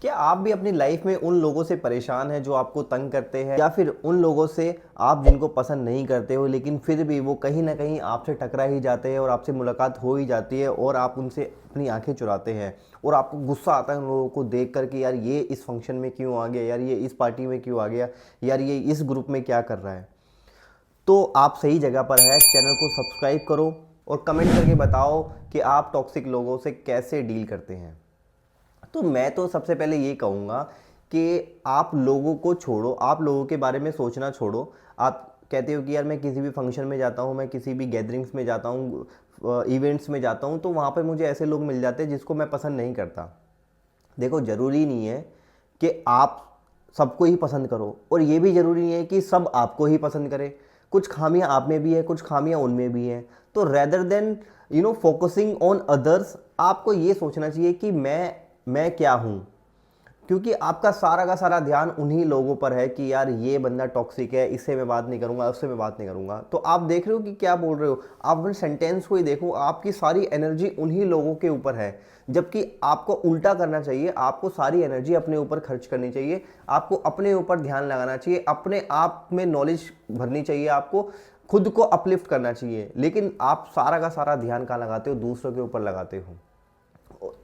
क्या आप भी अपनी लाइफ में उन लोगों से परेशान हैं जो आपको तंग करते हैं, या फिर उन लोगों से आप जिनको पसंद नहीं करते हो लेकिन फिर भी वो कहीं ना कहीं आपसे टकरा ही जाते हैं और आपसे मुलाकात हो ही जाती है और आप उनसे अपनी आंखें चुराते हैं और आपको गुस्सा आता है उन लोगों को देख कर कि यार ये इस फंक्शन में क्यों आ गया, यार ये इस पार्टी में क्यों आ गया, यार ये इस ग्रुप में क्या कर रहा है। तो आप सही जगह पर है। चैनल को सब्सक्राइब करो और कमेंट करके बताओ कि आप टॉक्सिक लोगों से कैसे डील करते हैं। तो मैं तो सबसे पहले ये कहूँगा कि आप लोगों को छोड़ो, आप लोगों के बारे में सोचना छोड़ो। आप कहते हो कि यार मैं किसी भी फंक्शन में जाता हूँ, मैं किसी भी गैदरिंग्स में जाता हूँ, इवेंट्स में जाता हूँ, तो वहाँ पर मुझे ऐसे लोग मिल जाते हैं जिसको मैं पसंद नहीं करता। देखो, ज़रूरी नहीं है कि आप सबको ही पसंद करो और ये भी ज़रूरी नहीं है कि सब आपको ही पसंद करें। कुछ खामियां आप में भी है, कुछ खामियां उनमें भी हैं। तो rather than focusing on others, आपको ये सोचना चाहिए कि मैं क्या हूँ। क्योंकि आपका सारा का सारा ध्यान उन्हीं लोगों पर है कि यार ये बंदा टॉक्सिक है, इससे मैं बात नहीं करूंगा, उससे मैं बात नहीं करूंगा। तो आप देख रहे हो कि क्या बोल रहे हो, आप अपने सेंटेंस को ही देखो, आपकी सारी एनर्जी उन्हीं लोगों के ऊपर है। जबकि आपको उल्टा करना चाहिए, आपको सारी एनर्जी अपने ऊपर खर्च करनी चाहिए, आपको अपने ऊपर ध्यान लगाना चाहिए, अपने आप में नॉलेज भरनी चाहिए, आपको खुद को अपलिफ्ट करना चाहिए। लेकिन आप सारा का सारा ध्यान कहाँ लगाते हो, दूसरों के ऊपर लगाते हो।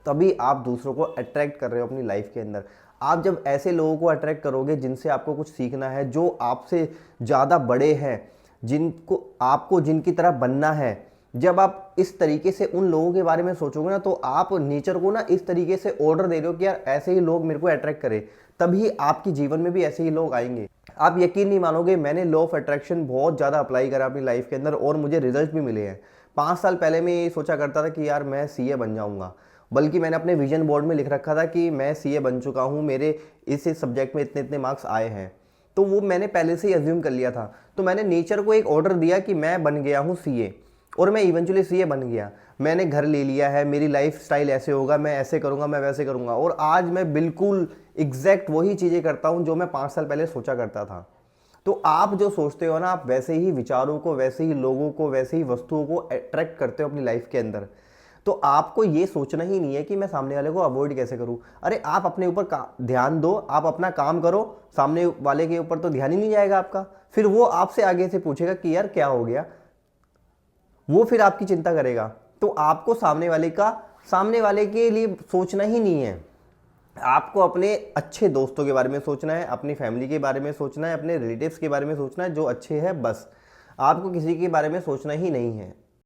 तभी आप दूसरों को अट्रैक्ट कर रहे हो अपनी लाइफ के अंदर। आप जब ऐसे लोगों को अट्रैक्ट करोगे जिनसे आपको कुछ सीखना है, जो आपसे ज़्यादा बड़े हैं, जिनको आपको जिनकी तरह बनना है, जब आप इस तरीके से उन लोगों के बारे में सोचोगे ना, तो आप नेचर को ना इस तरीके से ऑर्डर दे रहे हो कि यार ऐसे ही लोग मेरे को अट्रैक्ट करें। तभी आपके जीवन में भी ऐसे ही लोग आएंगे। आप यकीन नहीं मानोगे, मैंने लॉ ऑफ अट्रैक्शन बहुत ज़्यादा अप्लाई करा अपनी लाइफ के अंदर और मुझे रिजल्ट भी मिले हैं। 5 साल पहले मैं ये सोचा करता था कि यार मैं सीए बन जाऊंगा, बल्कि मैंने अपने विजन बोर्ड में लिख रखा था कि मैं सीए बन चुका हूँ, मेरे इस सब्जेक्ट में इतने इतने मार्क्स आए हैं। तो वो मैंने पहले से ही अज्यूम कर लिया था। तो मैंने नेचर को एक ऑर्डर दिया कि मैं बन गया हूँ सीए, और मैं इवेंचुअली सीए बन गया। मैंने घर ले लिया है, मेरी लाइफ स्टाइल ऐसे होगा, मैं ऐसे करूँगा, मैं वैसे करूँगा, और आज मैं बिल्कुल एग्जैक्ट वही चीज़ें करता हूँ जो मैं 5 साल पहले सोचा करता था। तो आप जो सोचते हो ना, आप वैसे ही विचारों को, वैसे ही लोगों को, वैसे ही वस्तुओं को अट्रैक्ट करते हो अपनी लाइफ के अंदर। तो आपको ये सोचना ही नहीं है कि मैं सामने वाले को अवॉइड कैसे करूं। अरे आप अपने ऊपर ध्यान दो, आप अपना काम करो, सामने वाले के ऊपर तो ध्यान ही नहीं जाएगा आपका। फिर वो आपसे आगे से पूछेगा कि यार क्या हो गया, वो फिर आपकी चिंता करेगा। तो आपको सामने वाले के लिए सोचना ही नहीं है। आपको अपने अच्छे दोस्तों के बारे में सोचना है, अपनी फैमिली के बारे में सोचना है, अपने रिलेटिव्स के बारे में सोचना है जो अच्छे हैं, बस। आपको किसी के बारे में सोचना ही नहीं है।